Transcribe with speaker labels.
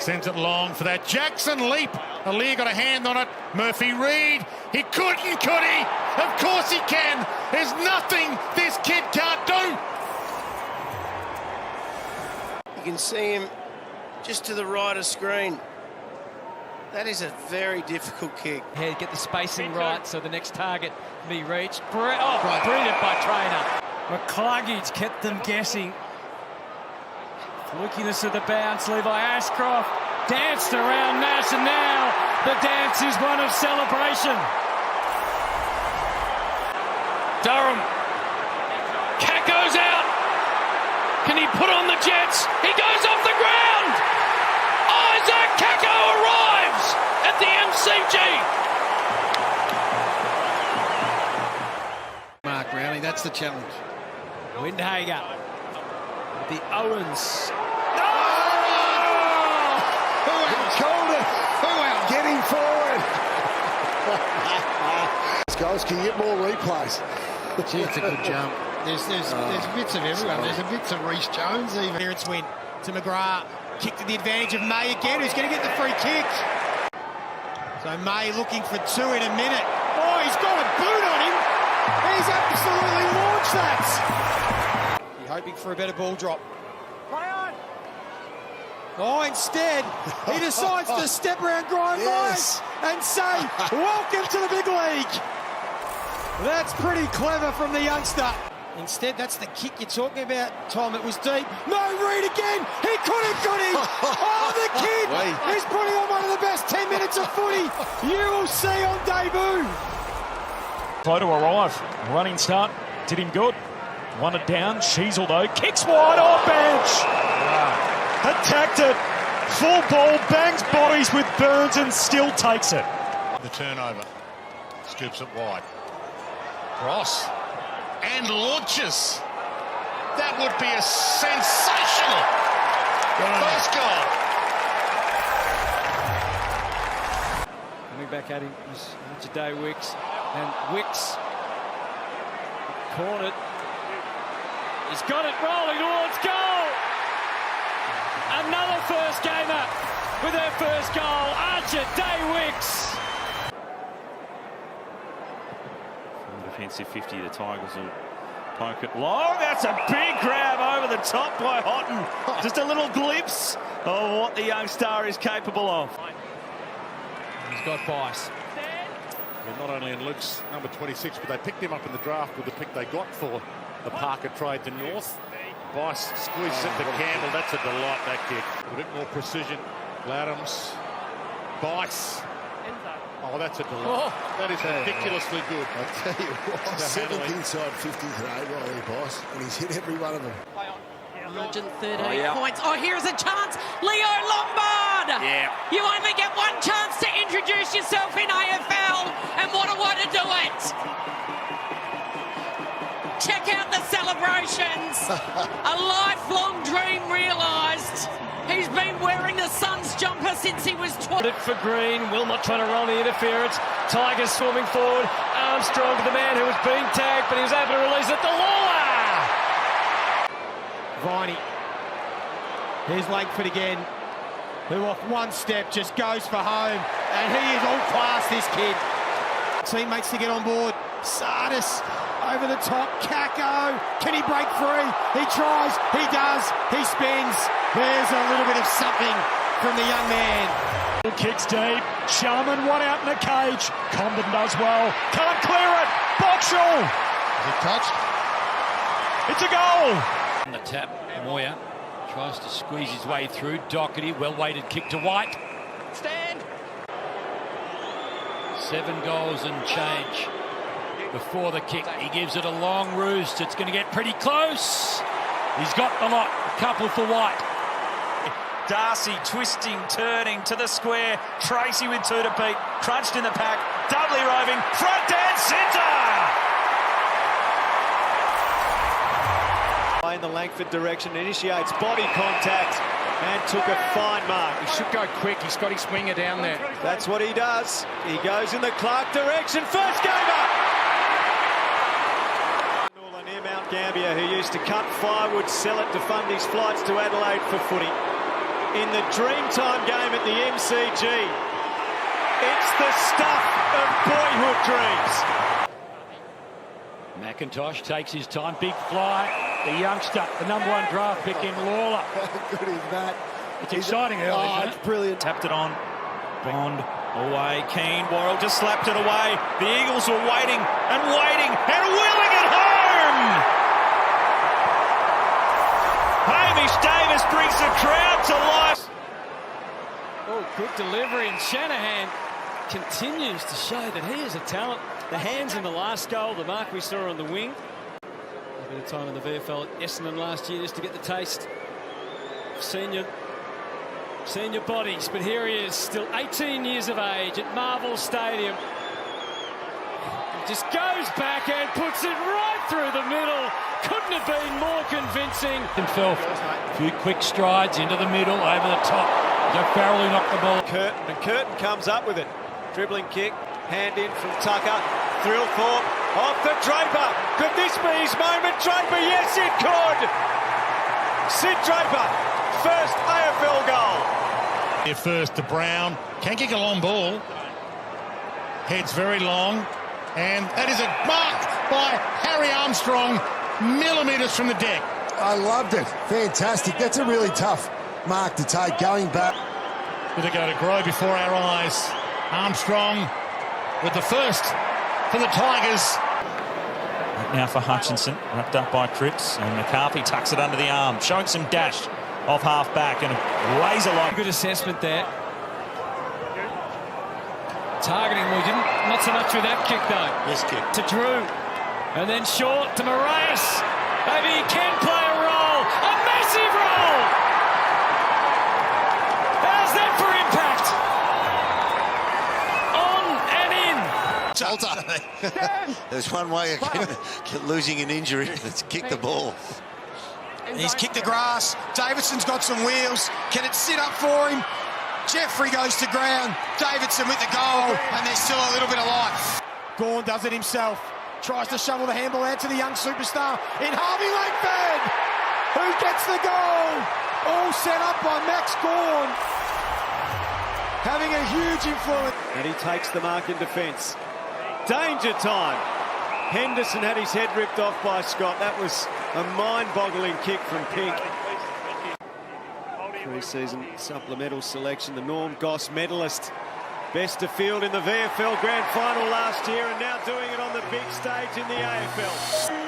Speaker 1: Sends it long for that Jackson leap. Aliir got a hand on it. Murphy Reid. He couldn't, could he? Of course he can. There's nothing this kid can't do.
Speaker 2: You can see him just to the right of screen. That is a very difficult kick.
Speaker 3: Yeah, get the spacing right so the next target can be reached. Brilliant by trainer. McCluggage kept them guessing. Flukiness of the bounce, Levi Ashcroft danced around Nash, and now the dance is one of celebration. Durham. Caco's out. Can he put on the Jets? He goes off the ground. Isaac Caco arrives at the MCG.
Speaker 4: Mark Browning, that's the challenge.
Speaker 3: Windhager. The Owens.
Speaker 4: Called it. Getting forward. These guys can get more replays.
Speaker 5: Gee, it's a good jump. There's bits of everyone. There's a bits of Reece Jones even.
Speaker 6: Clearance win to McGrath. Kick to the advantage of May again, who's going to get the free kick. So May looking for two in a minute. Oh, he's got a boot on him. He's absolutely launched that. You're hoping for a better ball drop. Oh, instead, he decides to step around Grime
Speaker 4: Yes.
Speaker 6: and say, welcome to the big league. That's pretty clever from the youngster. Instead, that's the kick you're talking about, Tom. It was deep. No, Reid again. He couldn't, could he? Oh, the kid is putting on one of the best 10 minutes of footy you will see on debut.
Speaker 7: Slow to arrive. Running start did him good. Won it down. Sheasel, though, kicks wide off bench. Attacked it. Full ball, bangs bodies with Burns and still takes it.
Speaker 1: The turnover. Scoops it wide. Cross. And launches. That would be a sensational first goal.
Speaker 3: Coming back at him was Jade Wicks. And Wicks cornered. He's got it rolling towards goal. Another first gamer with her first goal. Archer Day Wicks.
Speaker 8: Defensive 50, the Tigers will poke it long. That's a big grab over the top by Houghton. Just a little glimpse of what the young star is capable of.
Speaker 3: He's got Bice.
Speaker 1: And not only in Luke's number 26, but they picked him up in the draft with the pick they got for the Parker trade to North. Bice squeezes it to Campbell. That's a delight, that kick. A bit more precision. Loudhams. Bice. Oh, that's a delight. Oh, that is ridiculously good.
Speaker 4: I'll tell you what, seventh inside 50 today, Riley Bice, and he's hit every one of them.
Speaker 9: 113 points. Oh, here's a chance. Leo Lombard.
Speaker 8: Yeah.
Speaker 9: You only get one chance to introduce yourself in AFL, and what a way to do it. Check out the celebrations. A lifelong dream realised. He's been wearing the Suns jumper since he was 12.
Speaker 3: It for Green. Wilmot trying to roll the interference. Tigers swarming forward. Armstrong to the man who was being tagged, but he was able to release it to Lawler.
Speaker 6: Viney. Here's Langford again, who off one step just goes for home. And he is all class, this kid. Teammates to get on board. Sardis over the top. Caco. Can he break free? He tries. He does. He spins. There's a little bit of something from the young man.
Speaker 7: Kicks deep. Sharman one out in the cage. Condon does well. Can't clear it. Boxall.
Speaker 5: Is it touched?
Speaker 7: It's a goal.
Speaker 3: On the tap, Moyer tries to squeeze his way through. Doherty, well-weighted kick to White. Stand. 7 goals and change before the kick. He gives it a long roost. It's going to get pretty close. He's got the lot. A couple for White.
Speaker 8: Darcy twisting, turning to the square. Tracy with 2 to beat. Crunched in the pack. Doubly roving. Front and centre.
Speaker 10: In the Langford direction, initiates body contact and took a fine mark.
Speaker 5: He should go quick. He's got his winger down there.
Speaker 10: That's what he does. He goes in the Clark direction. First gamer. Near Mount Gambier, who used to cut firewood, sell it to fund his flights to Adelaide for footy. in the Dreamtime game at the MCG. It's the stuff of boyhood dreams.
Speaker 3: McIntosh takes his time, big fly. The youngster, the #1 draft pick in Lawler.
Speaker 4: How good is that?
Speaker 3: It's exciting early, isn't
Speaker 4: it's brilliant.
Speaker 8: Tapped it on. Bond away. Keane. Worrell just slapped it away. The Eagles were waiting and waiting and willing it home. Hamish Davis brings the crowd to life.
Speaker 3: Oh, good delivery, and Shanahan continues to show that he is a talent. The hands in the last goal, the mark we saw on the wing. A bit of time in the VFL at Essendon last year just to get the taste of senior bodies, but here he is, still 18 years of age at Marvel Stadium. He just goes back and puts it right through the middle. Couldn't have been more convincing. Himself, a few quick strides into the middle, over the top. Joe Farrell knocked the ball.
Speaker 10: Curtin, and Curtin comes up with it. Dribbling kick, hand in from Tucker. Thrillthorpe off the Draper. Could this be his moment, Draper? Yes, it could. Sid Draper, first AFL goal.
Speaker 1: Here first to Brown. Can kick a long ball. Heads very long. And that is a mark by Harry Armstrong, millimetres from the deck.
Speaker 4: I loved it. Fantastic. That's a really tough mark to take going back.
Speaker 1: With a go to grow before our eyes. Armstrong with the first for the Tigers.
Speaker 8: Now for Hutchinson, wrapped up by Cripps, and McCarthy tucks it under the arm, showing some dash off half back, and a laser-like.
Speaker 3: Good assessment there. Targeting, we didn't, not so much with that kick though.
Speaker 1: This kick.
Speaker 3: To Drew, and then short to Moraes. Maybe he can play a role, a massive role. How's that for impact?
Speaker 11: There's one way of losing an injury. Let's kick the ball.
Speaker 6: He's kicked the grass. Davidson's got some wheels. Can it sit up for him? Jeffrey goes to ground. Davidson with the goal, and there's still a little bit of life. Gawn does it himself. Tries to shovel the handball out to the young superstar in Harvey Langford, who gets the goal. All set up by Max Gawn, having a huge influence.
Speaker 10: And he takes the mark in defence. Danger time. Henderson had his head ripped off by Scott. That was a mind-boggling kick from Pink. Pre-season supplemental selection, the Norm Goss medalist. Best of field in the VFL Grand Final last year, and now doing it on the big stage in the AFL.